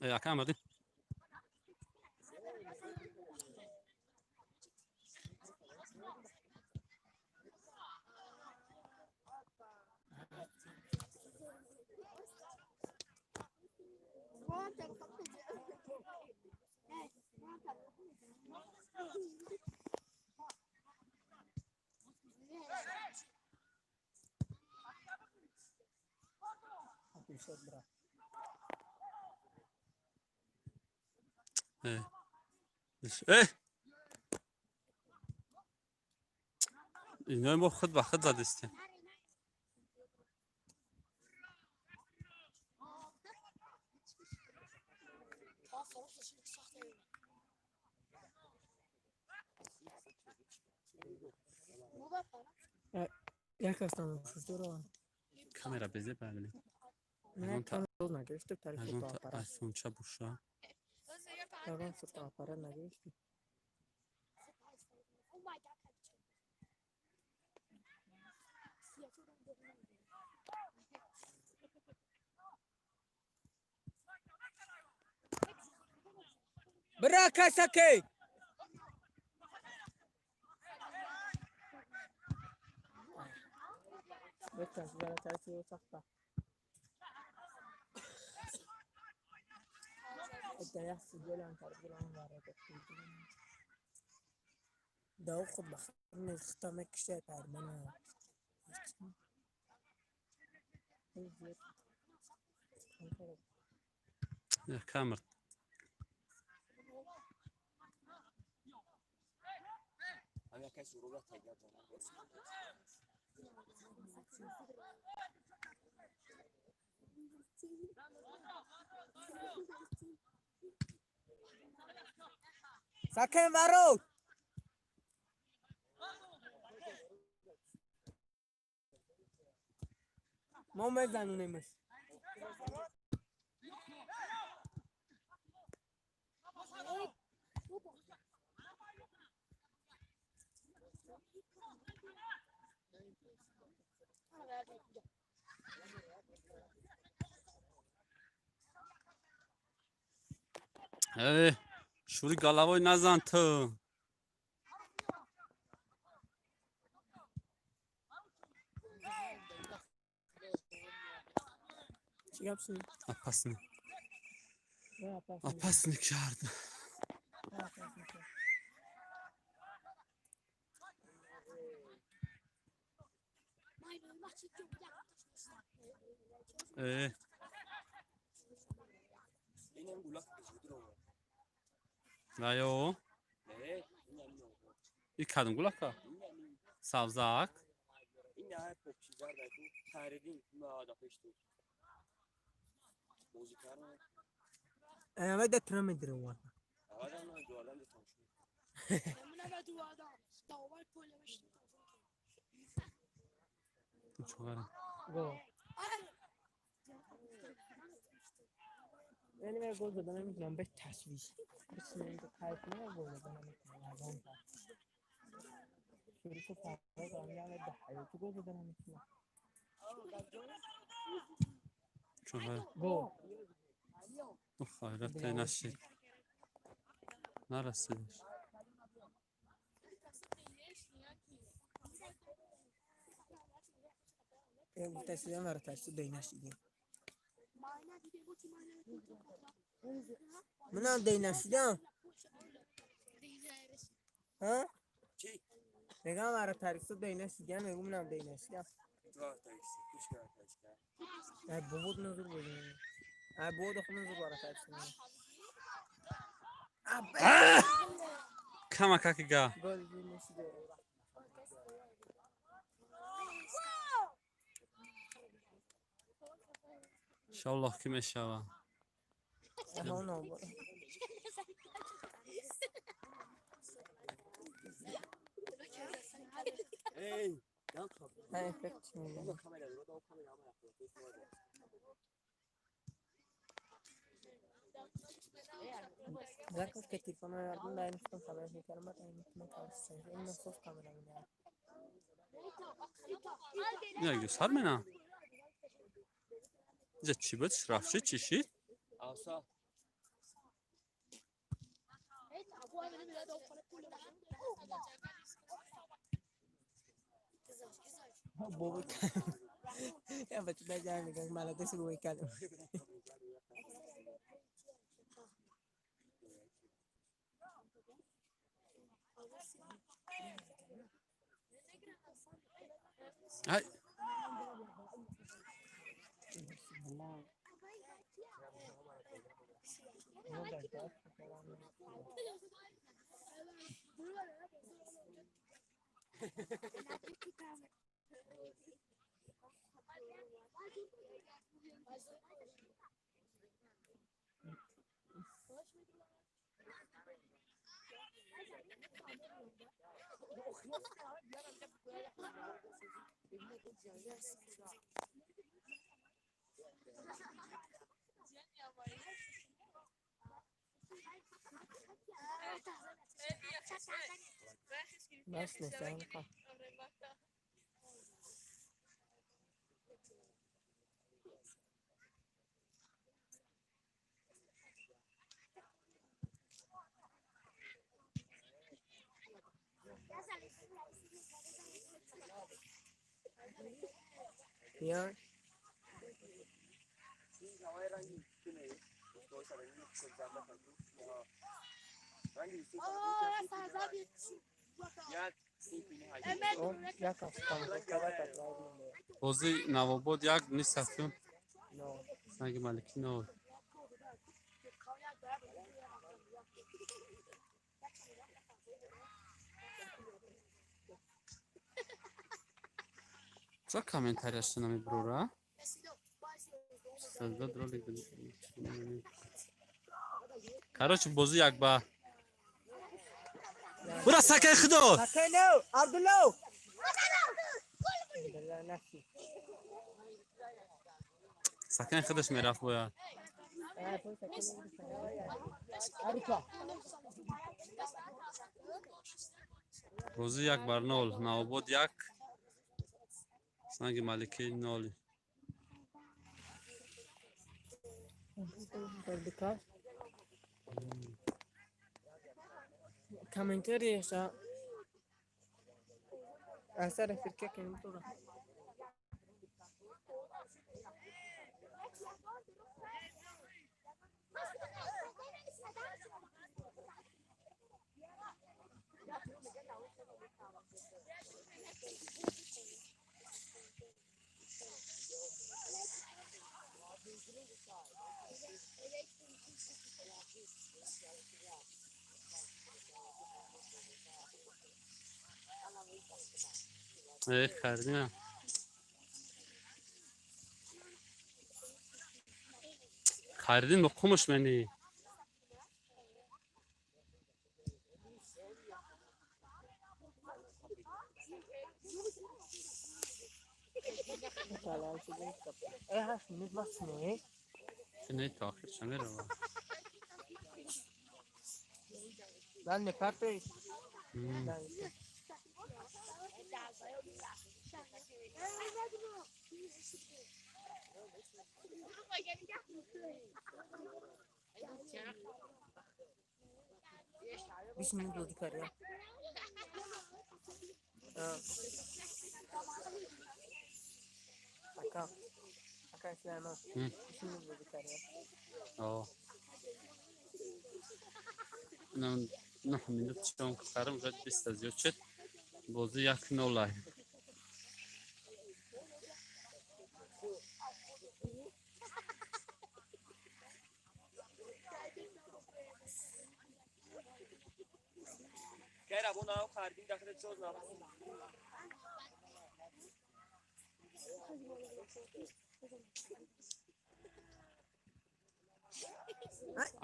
Ja, kan man det? اینا ما خود به خود زدستیم. Jak tam już durą? Kamera beze bebinیم. Ne tam ne geçti از tarifi اون para. از اون چه بوشا. Tamam sırta para ne geçti? Bırak Saki. Bekle sizlere tarifi yoksa. الدنيا سجل عن طريق الأنوار ده أخذ بخرني اختمك شيء تعرمنا Ja, kamer. Sakın varo. Muhammed zanunaymış. شوری گلاوی نزن تو. چی yapsın? Apasını. Ne yaparsın? Apasını کرد. Ne yaparsın? نه یو. یک کدوم گلکا؟ سبزاک. این نه پوپچیزار داشتیم خریدیم ما داشتیم موزیکارو Evet de tram ediyorum var. آدم نه دوالان دیدم من نه دوالان داور پول میشم چهار. Go. یعنی من گل زدن نمیتونم به تشویش. بسیار اینکه تایپ نه گل زدن نمیتونم. شروع تو فردا دارم یعنی ده حیاتی گل زدن نمیتونم. چهار. Go. خیرت نشید. نرسیدش. تشویشم برای تشویش دینشیدیم. منم دینشیدم. ها؟ چی؟ نگاه برای تاریخ دینشیدم نگو منم دینشیدم. دوار تاکسی کش کار تاکسی. ای بود نزدیک بودیم. ای بود خود نزدیک برای تاکسی. کم که گه. گل دینشیده. انشالله که میشوه. همون بود. ای دام خب. نه افکت میده. کاملا رو دام کاملا هم رفته. زاکش که تلفن رو یادم داشتم خبرش میکردم بعد اینم کارش این نصف کاملا میاد. نه یه سر منم. اینجا چی بود؟ رفشه چی شید؟ آسا بابا ya betul dah jangan kan malah tu suruh ikan. Ay. Bas nih sayang kak. Here. Oh, ya kak. Kamu coba tak lagi. بازی نواباد یک نیست هستم. No. سنگ ملکی نه. Co komentarz na mi brura? Sezda drolik. Короче, بازی یک با. برا سکه خدا. Pakai no, Abdullah. Abdullah nasi. سکه خودش میرفت باید. Arika. بازی یک بر نول. نواباد یک. سنگ ملکی نولی. Terdekat. Komentar ya sa. Asal fikir kan itu lah. خریدیم. خریدیم با قومش منی. Kalau sudah has minit mas nih. نه تا آخر چه میره با. Dan ne pakai. Dan Bismillah dulu karya. Akan selama. Bismillah dulu karya. آه. نه minut چون کارم جد 20 زیاد شد. بازی یک نولای. Kera bunu al kardin dakika çoğuz na.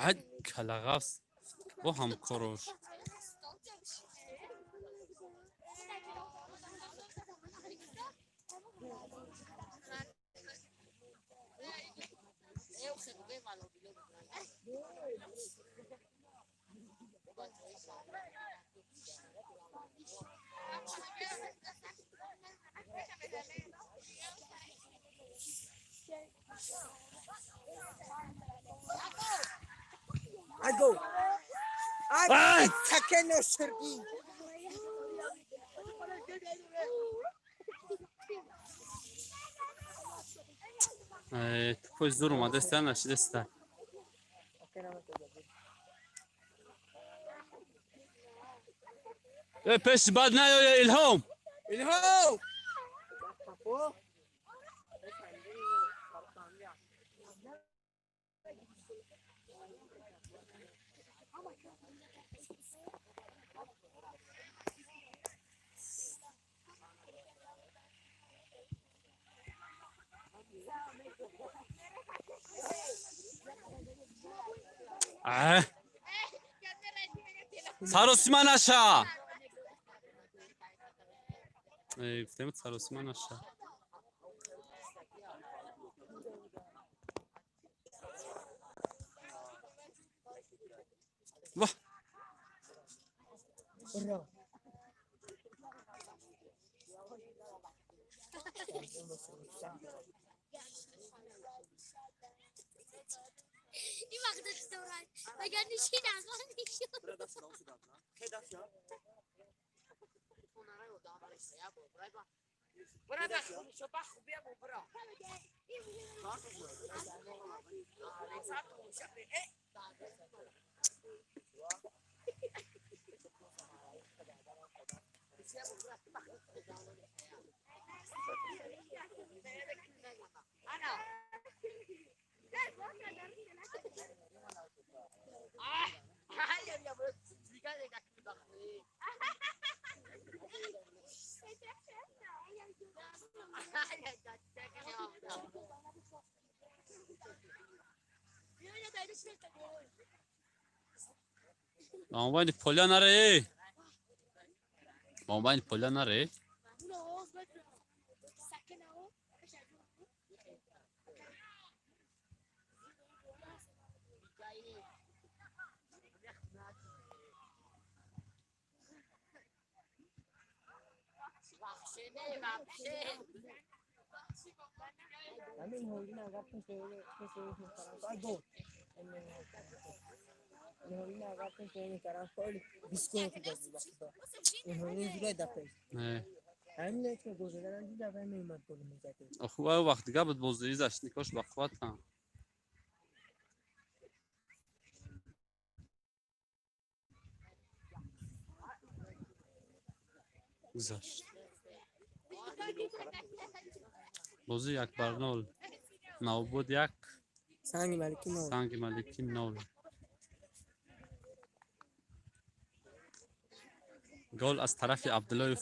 عاد کلاغاس با هم کروش. Ago. Ay! Sakın o sırgı. Depois durma destan aç destan. Peş badna ya ilham. İlham. Ah. Sarosman aşağı. Gittim Sarosman aşağı. Vah. Bravo. این وقت دارن مگر نشی نگاه نشی Burada sınav sudan lan. Kedas ya. Bambani polya nereye? Bambani polya nereye? Amin holding agar tu sewe sekarang ago. Holding agar tu sewe sekarang kau diskon kita buat. Holding juga dapat. همین که گذاشتن دیدم همین اومد بالا میزده. خوبه وقتی که بود بازی زشتی کاش بخواد هم. گذاشت. بازی یک بر نول. نوبود یک. سنگ ملکی نول. سنگ ملکی نول. گل از طرف عبدالله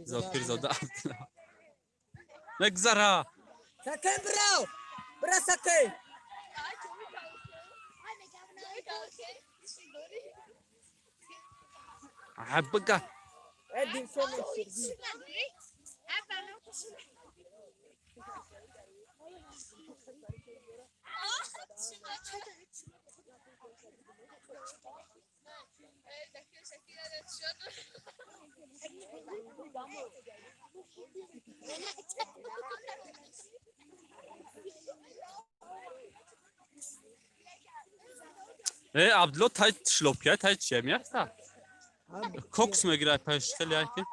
زاکر زاده عبدالله. نگذره. سکن براو. برا سکن. حبکه. ادیم شما سرگی. عبدالله تایت شلوب کرد تایت چیه میاد؟ کوکس میگیره پشت خیلی هرکی.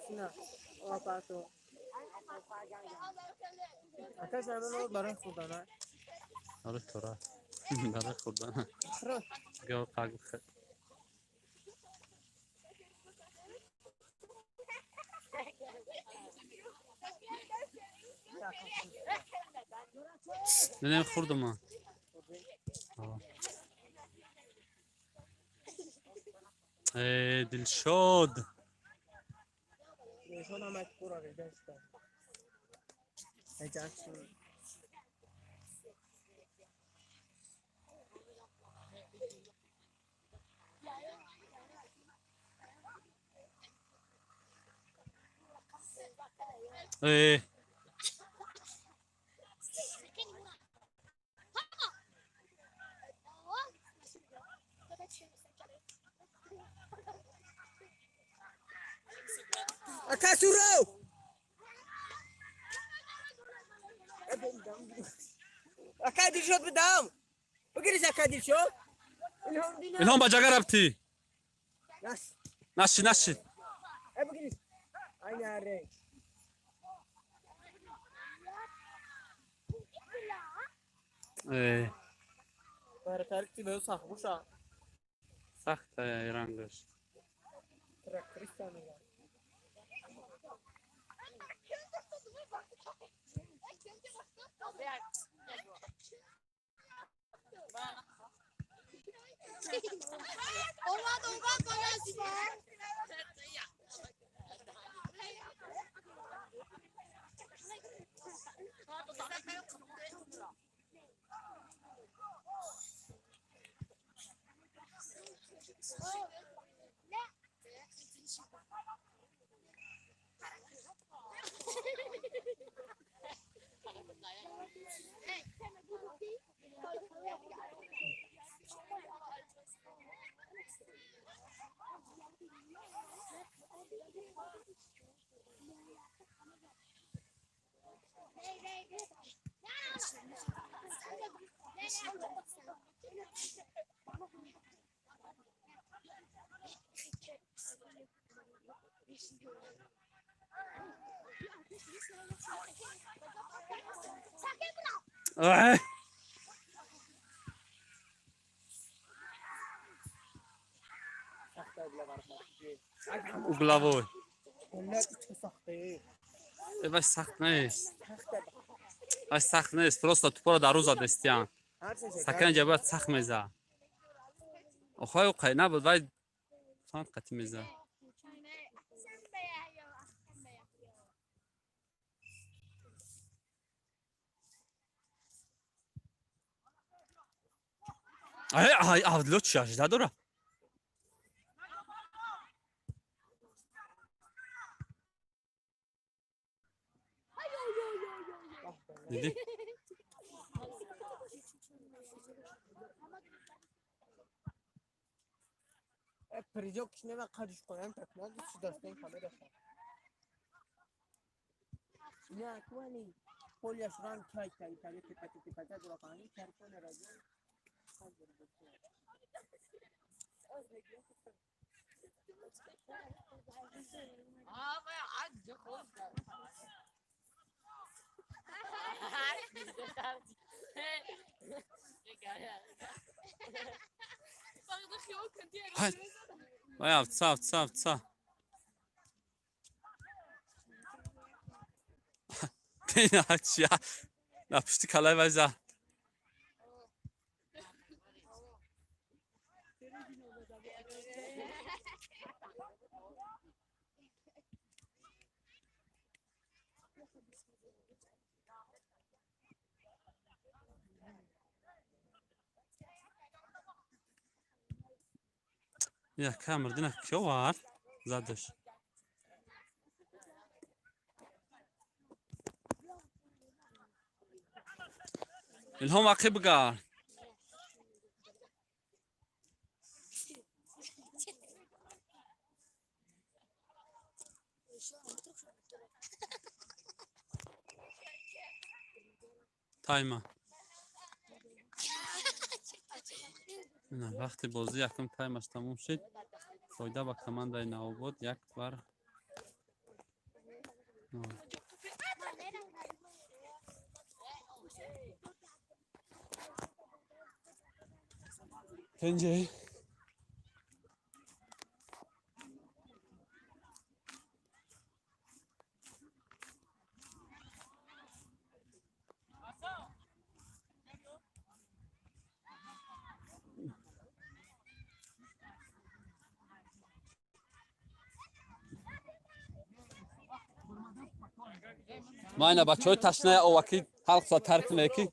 Sina, apa tu? Akan sana lo barang sudah na. آره تو را برای خوردن Terus, گاو قلب خیلی نه خوردم من دلشاد Dilshod هم از پورا ریدست. اجازه. Akasuro. Akadir şot بدم. بگیرش akadir şot. İlham دینا. الهام بجاگر رفتی Nas. نشی بگیرش. Aynı renk. Para tarikti böyle sakmışa. سخت رنگش Traktöristane ya. Olmaz bagajı var. اوگلاوی Onlar içi sahtı. باش سخت نیست Sahtı. باش سخت نیست просто тупо ро дар рӯ задестиян Her şey сакани ҷабат сахт меза охой оқай набуд вай сан қати меза ай авдло чи ажда дора دیدی Prizok içine ve karış koyan takmaz. Şu dersten kamera var. Ne kuali? Pol yaşaran çay çay tepete durakani kerpen aracı. Abi acı korkma. вай авца бина чия на пушти калай вайза я камердина кё вар задаш илҳом вақӣ бигар тайма вақти бозӣ якум таймаш тамом шид фоида ба командаи Навобод як бар Kenji майна бачаҳои ташнаи овакӣ ҳалқса тарк меки